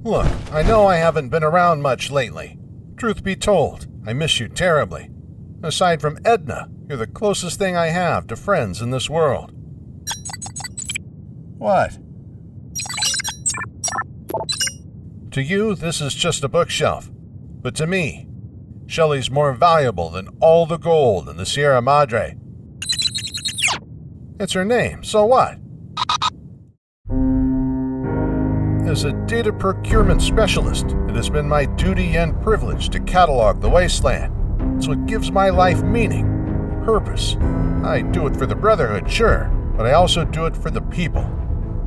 Look, I know I haven't been around much lately. Truth be told, I miss you terribly. Aside from Edna, you're the closest thing I have to friends in this world. What? To you, this is just a bookshelf. But to me, Shelley's more valuable than all the gold in the Sierra Madre. It's her name, so what? As a data procurement specialist, it has been my duty and privilege to catalog the Wasteland. It's what gives my life meaning, purpose. I do it for the Brotherhood, sure, but I also do it for the people.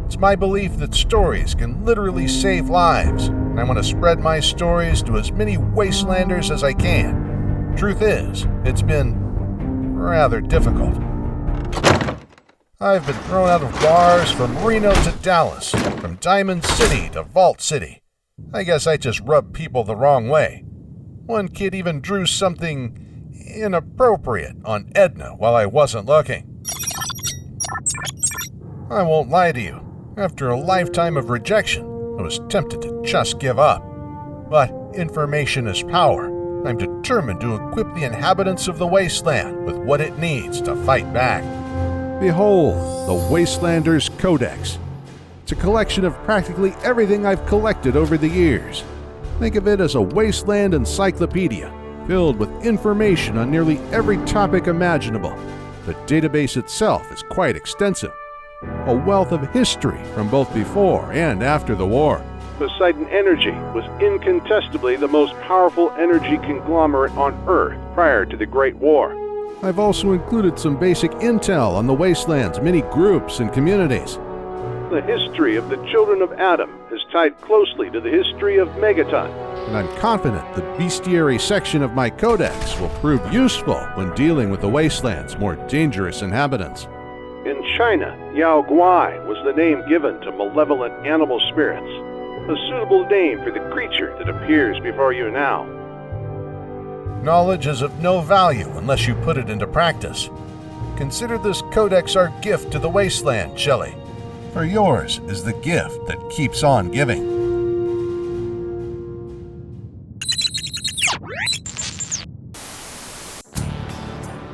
It's my belief that stories can literally save lives, and I want to spread my stories to as many Wastelanders as I can. Truth is, it's been rather difficult. I've been thrown out of bars from Reno to Dallas, from Diamond City to Vault City. I guess I just rub people the wrong way. One kid even drew something inappropriate on Edna while I wasn't looking. I won't lie to you. After a lifetime of rejection, I was tempted to just give up. But information is power. I'm determined to equip the inhabitants of the Wasteland with what it needs to fight back. Behold, the Wastelander's Codex. It's a collection of practically everything I've collected over the years. Think of it as a wasteland encyclopedia, filled with information on nearly every topic imaginable. The database itself is quite extensive. A wealth of history from both before and after the war. Poseidon Energy was incontestably the most powerful energy conglomerate on Earth prior to the Great War. I've also included some basic intel on the Wasteland's many groups and communities. The history of the children of Adam is tied closely to the history of Megaton. And I'm confident the bestiary section of my codex will prove useful when dealing with the Wasteland's more dangerous inhabitants. In China, Yao Guai was the name given to malevolent animal spirits, a suitable name for the creature that appears before you now. Knowledge is of no value unless you put it into practice. Consider this codex our gift to the Wasteland, Shelley. For yours is the gift that keeps on giving.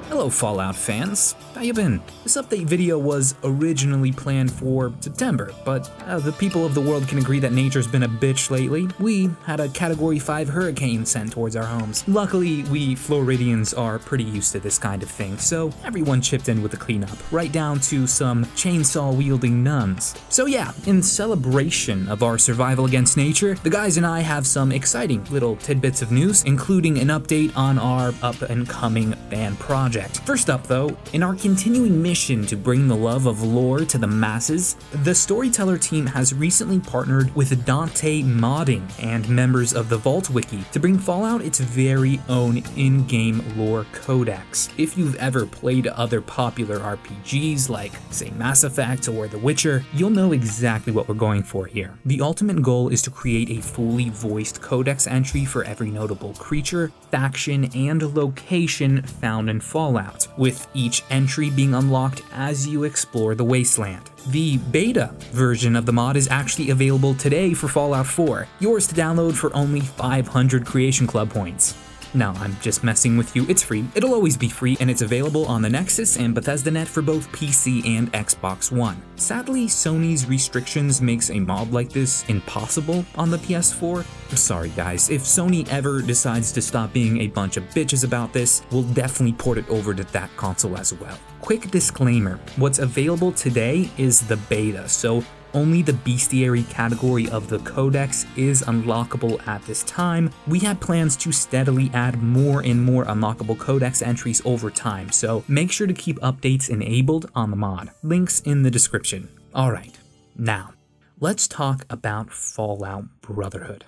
Hello Fallout fans, how you been? This update video was originally planned for September, but the people of the world can agree that nature's been a bitch lately. We had a Category 5 hurricane sent towards our homes. Luckily, we Floridians are pretty used to this kind of thing, so everyone chipped in with the cleanup, right down to some chainsaw-wielding nuns. So yeah, in celebration of our survival against nature, the guys and I have some exciting little tidbits of news, including an update on our up-and-coming fan project. First up though, in our continuing mission to bring the love of lore to the masses, the Storyteller team has recently partnered with Dante Modding and members of the Vault Wiki to bring Fallout its very own in-game lore codex. If you've ever played other popular RPGs like, say, Mass Effect or The Witcher, you'll know exactly what we're going for here. The ultimate goal is to create a fully voiced codex entry for every notable creature, faction, and location found in Fallout, with each entry being unlocked as you explore the Wasteland. The beta version of the mod is actually available today for Fallout 4, yours to download for only 500 Creation Club points. No, I'm just messing with you, it's free, it'll always be free, and it's available on the Nexus and BethesdaNet for both PC and Xbox One. Sadly, Sony's restrictions makes a mod like this impossible on the PS4. Sorry guys, if Sony ever decides to stop being a bunch of bitches about this, we'll definitely port it over to that console as well. Quick disclaimer, what's available today is the beta, so only the bestiary category of the codex is unlockable at this time. We have plans to steadily add more and more unlockable codex entries over time, so make sure to keep updates enabled on the mod. Links in the description. Alright, now, let's talk about Fallout Brotherhood.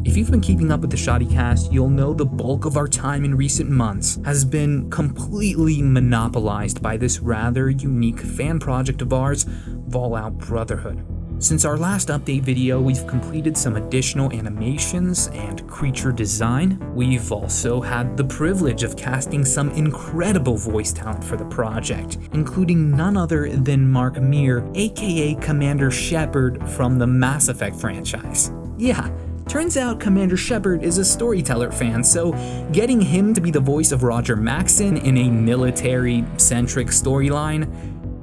If you've been keeping up with the ShoddyCast, you'll know the bulk of our time in recent months has been completely monopolized by this rather unique fan project of ours, Fallout Brotherhood. Since our last update video, we've completed some additional animations and creature design. We've also had the privilege of casting some incredible voice talent for the project, including none other than Mark Meer, aka Commander Shepard from the Mass Effect franchise. Yeah, turns out Commander Shepard is a Storyteller fan, so getting him to be the voice of Roger Maxson in a military-centric storyline,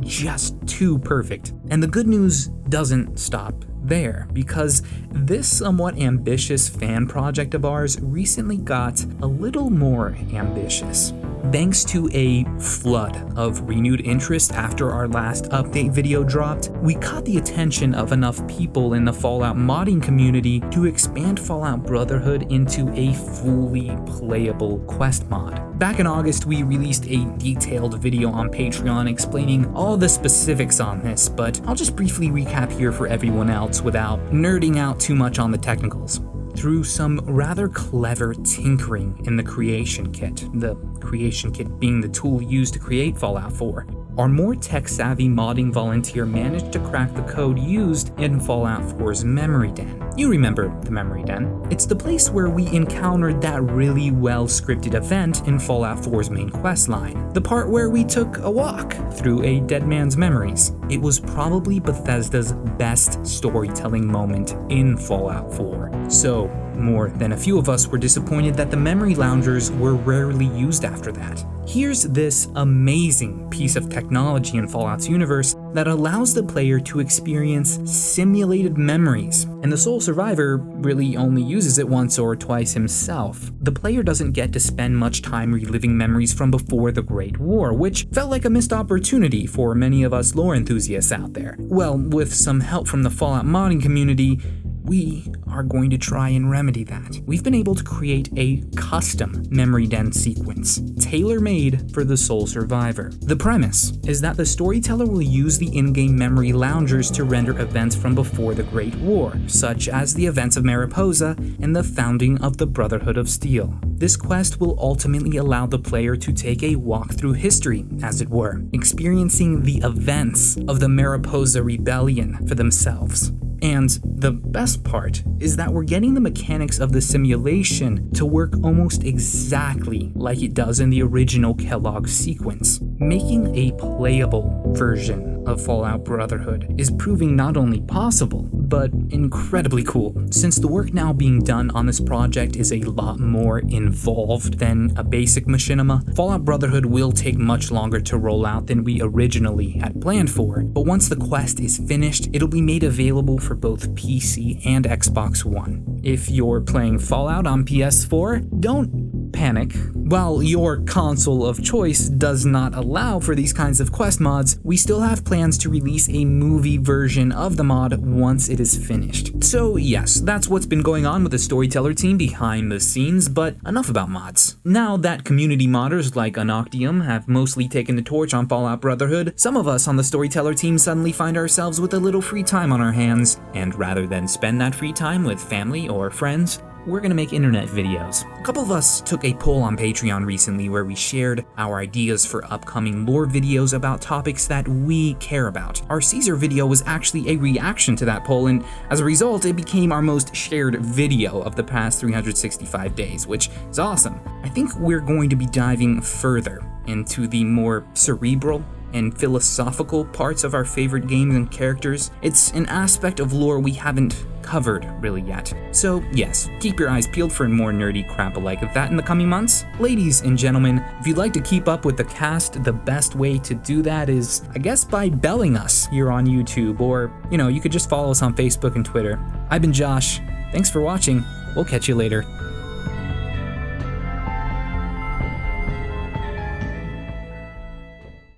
just too perfect. And the good news doesn't stop there, because this somewhat ambitious fan project of ours recently got a little more ambitious. Thanks to a flood of renewed interest after our last update video dropped, we caught the attention of enough people in the Fallout modding community to expand Fallout Brotherhood into a fully playable quest mod. Back in August, we released a detailed video on Patreon explaining all the specifics on this, but I'll just briefly recap here for everyone else without nerding out too much on the technicals. Through some rather clever tinkering in the creation kit, the creation kit being the tool used to create Fallout 4, our more tech-savvy modding volunteer managed to crack the code used in Fallout 4's memory den. You remember the memory den. It's the place where we encountered that really well-scripted event in Fallout 4's main questline, the part where we took a walk through a dead man's memories. It was probably Bethesda's best storytelling moment in Fallout 4. So, more than a few of us were disappointed that the memory loungers were rarely used after that. Here's this amazing piece of technology in Fallout's universe that allows the player to experience simulated memories, and the sole survivor really only uses it once or twice himself. The player doesn't get to spend much time reliving memories from before the Great War, which felt like a missed opportunity for many of us lore enthusiasts out there. Well, with some help from the Fallout modding community, we are going to try and remedy that. We've been able to create a custom memory den sequence, tailor-made for the sole survivor. The premise is that the storyteller will use the in-game memory loungers to render events from before the Great War, such as the events of Mariposa and the founding of the Brotherhood of Steel. This quest will ultimately allow the player to take a walk through history, as it were, experiencing the events of the Mariposa Rebellion for themselves. And the best part is that we're getting the mechanics of the simulation to work almost exactly like it does in the original Kellogg sequence. Making a playable version of Fallout Brotherhood is proving not only possible, but incredibly cool, since the work now being done on this project is a lot more involved than a basic machinima. Fallout Brotherhood will take much longer to roll out than we originally had planned for, but once the quest is finished, it'll be made available for both PC and Xbox One. If you're playing Fallout on PS4, don't panic. While your console of choice does not allow for these kinds of quest mods, we still have plans to release a movie version of the mod once it is finished. So yes, that's what's been going on with the Storyteller team behind the scenes, but enough about mods. Now that community modders like Anoctium have mostly taken the torch on Fallout Brotherhood, some of us on the Storyteller team suddenly find ourselves with a little free time on our hands, and rather than spend that free time with family or friends, we're gonna make internet videos. A couple of us took a poll on Patreon recently where we shared our ideas for upcoming lore videos about topics that we care about. Our Caesar video was actually a reaction to that poll, and as a result, it became our most shared video of the past 365 days, which is awesome. I think we're going to be diving further into the more cerebral and philosophical parts of our favorite games and characters. It's an aspect of lore we haven't covered really yet. So yes, keep your eyes peeled for more nerdy crap like that in the coming months. Ladies and gentlemen, if you'd like to keep up with the cast, the best way to do that is, I guess, by belling us here on YouTube, or, you could just follow us on Facebook and Twitter. I've been Josh. Thanks for watching. We'll catch you later.